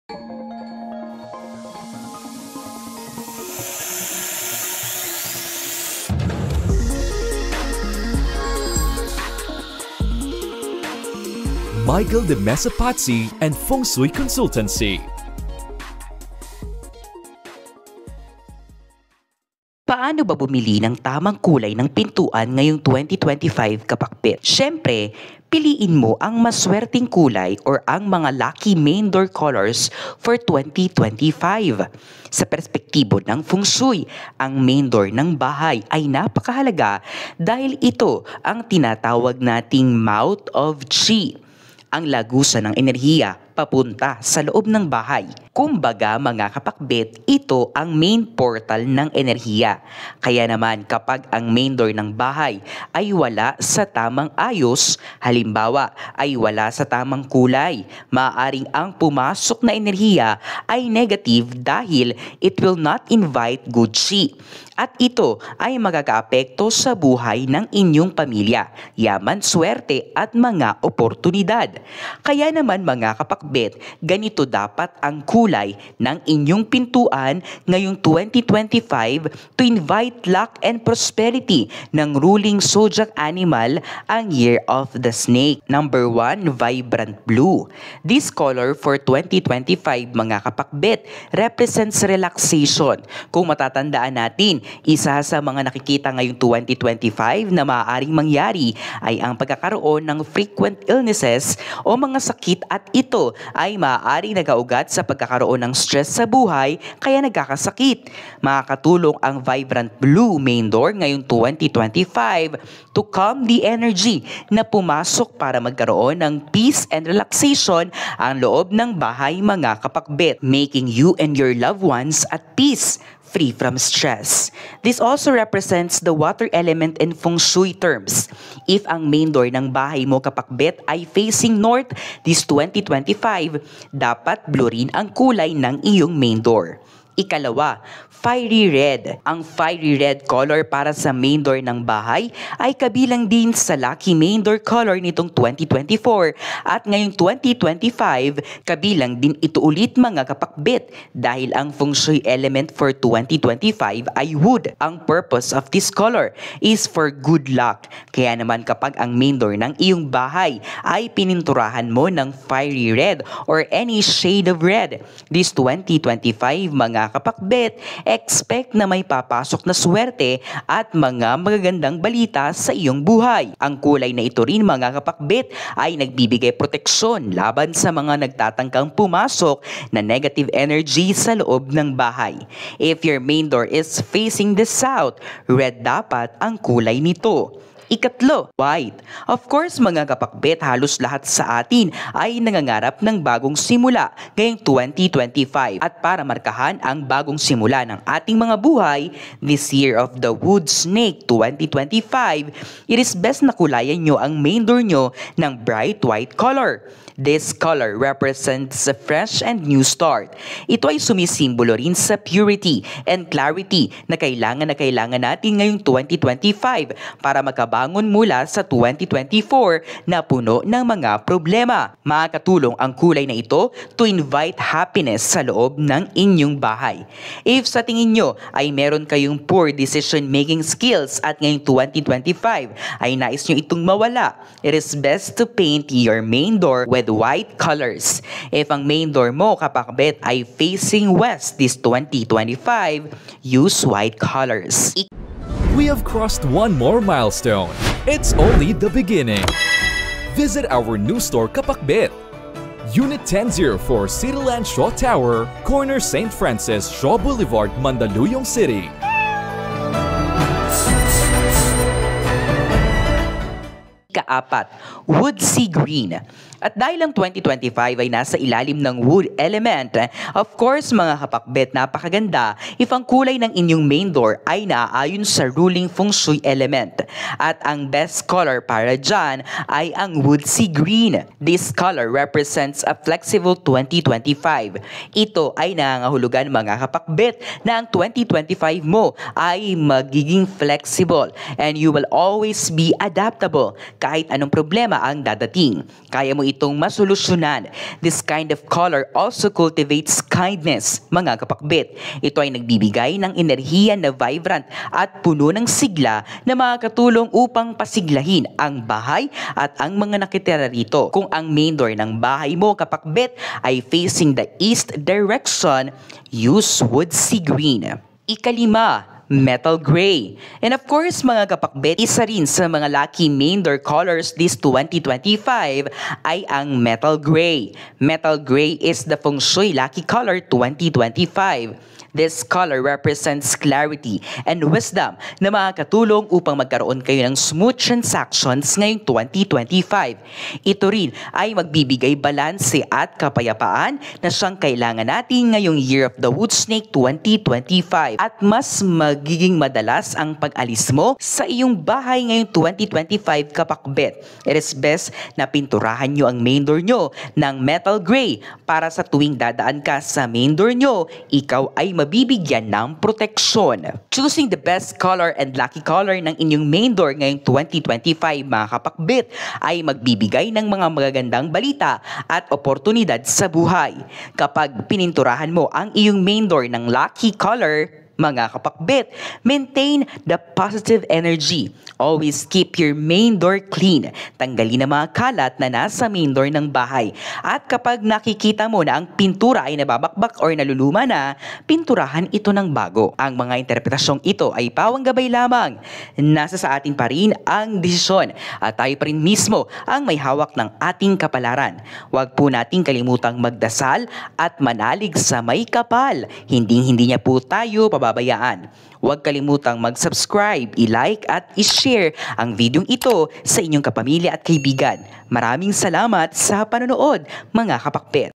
Michael de Mesapatsi and Feng Shui Consultancy. Paano ba bumili ng tamang kulay ng pintuan ngayong 2025 kapakpit? Siyempre, piliin mo ang maswerteng kulay or ang mga lucky main door colors for 2025. Sa perspektibo ng Feng Shui, ang main door ng bahay ay napakahalaga dahil ito ang tinatawag nating mouth of Qi, ang lagusan ng enerhiya papunta sa loob ng bahay. Kumbaga mga kapakbet, ito ang main portal ng enerhiya. Kaya naman kapag ang main door ng bahay ay wala sa tamang ayos, halimbawa ay wala sa tamang kulay, maaaring ang pumasok na enerhiya ay negative dahil it will not invite good Qi. At ito ay magkakaapekto sa buhay ng inyong pamilya, yaman, swerte at mga oportunidad. Kaya naman mga kapakbet, ganito dapat ang kulay ng inyong pintuan ngayong 2025 to invite luck and prosperity ng ruling zodiac animal, ang Year of the Snake. Number 1, vibrant blue. This color for 2025 mga kapakbet represents relaxation. Kung matatandaan natin, isa sa mga nakikita ngayong 2025 na maaaring mangyari ay ang pagkakaroon ng frequent illnesses o mga sakit, at ito ay maaaring nagaugat sa pagkakaroon ng stress sa buhay kaya nagkakasakit. Makakatulong ang vibrant blue main door ngayong 2025 to calm the energy na pumasok para magkaroon ng peace and relaxation ang loob ng bahay mga kapakbet, making you and your loved ones at peace, free from stress. This also represents the water element in Feng Shui terms. If ang main door ng bahay mo kapakbet ay facing north this 2025, dapat blue rin ang kulay ng iyong main door. Ikalawa, fiery red. Ang fiery red color para sa main door ng bahay ay kabilang din sa lucky main door color nitong 2024 at ngayong 2025 kabilang din ito ulit mga kapakbet dahil ang Feng Shui element for 2025 ay wood. Ang purpose of this color is for good luck. Kaya naman kapag ang main door ng iyong bahay ay pininturahan mo ng fiery red or any shade of red this 2025 mga kapakbet, expect na may papasok na swerte at mga magagandang balita sa iyong buhay. Ang kulay na ito rin mga kapakbet ay nagbibigay proteksyon laban sa mga nagtatangkang pumasok na negative energy sa loob ng bahay. If your main door is facing the south, red dapat ang kulay nito. Ikatlo, white. Of course mga kapakbet, halos lahat sa atin ay nangangarap ng bagong simula ngayong 2025. At para markahan ang bagong simula ng ating mga buhay, this Year of the Wood Snake 2025, it is best na kulayan nyo ang main door nyo ng bright white color. This color represents a fresh and new start. Ito ay sumisimbolo rin sa purity and clarity na kailangan natin ngayong 2025 para makabangon mula sa 2024 na puno ng mga problema. Makakatulong ang kulay na ito to invite happiness sa loob ng inyong bahay. If sa tingin nyo ay meron kayong poor decision-making skills at ngayong 2025 ay nais nyo itong mawala, it is best to paint your main door with white colors. If ang main door mo kapakbet ay facing west this 2025, use white colors. We have crossed one more milestone. It's only the beginning. Visit our new store Kapakbet, Unit 1004 Cityland Shaw Tower, corner St. Francis Shaw Boulevard, Mandaluyong City. Kaapat, wood sea green. At dahil ang 2025 ay nasa ilalim ng wood element, of course mga kapakbet, napakaganda if ang kulay ng inyong main door ay naaayon sa ruling Feng Shui element. At ang best color para dyan ay ang wood sea green. This color represents a flexible 2025. Ito ay nangangahulugan mga kapakbet na ang 2025 mo ay magiging flexible and you will always be adaptable kahit anong problema ang dadating. Kaya mo itong masolusyonan. This kind of color also cultivates kindness, mga kapakbit. Ito ay nagbibigay ng enerhiya na vibrant at puno ng sigla na makakatulong upang pasiglahin ang bahay at ang mga nakitira rito. Kung ang main door ng bahay mo, kapakbit, ay facing the east direction, use wood sea green. Ikalima, metal gray. And of course, mga kapakbet, isa rin sa mga lucky main door colors this 2025 ay ang metal gray. Metal gray is the feng shui lucky color 2025. This color represents clarity and wisdom na makakatulong upang magkaroon kayo ng smooth transactions ngayong 2025. Ito rin ay magbibigay balanse at kapayapaan na siyang kailangan natin ngayong Year of the Wood Snake 2025. At mas magiging madalas ang pag-alis mo sa iyong bahay ngayong 2025, kapakbet. It is best na pinturahan nyo ang main door nyo ng metal gray para sa tuwing dadaan ka sa main door nyo, ikaw ay mabibigyan ng proteksyon. Choosing the best color and lucky color ng inyong main door ngayong 2025, mga kapakbit, ay magbibigay ng mga magagandang balita at oportunidad sa buhay. Kapag pininturahan mo ang iyong main door ng lucky color, mga kapakbit, maintain the positive energy. Always keep your main door clean. Tanggalin ang mga kalat na nasa main door ng bahay. At kapag nakikita mo na ang pintura ay nababakbak or naluluma na, pinturahan ito ng bago. Ang mga interpretasyong ito ay pawang gabay lamang. Nasa sa atin pa rin ang desisyon at tayo pa rin mismo ang may hawak ng ating kapalaran. Huwag po nating kalimutang magdasal at manalig sa may kapal. Hindi niya po tayo pababayaan. Huwag kalimutang mag-subscribe, i-like at i-share ang videong ito sa inyong kapamilya at kaibigan. Maraming salamat sa panonood, mga kapakpet.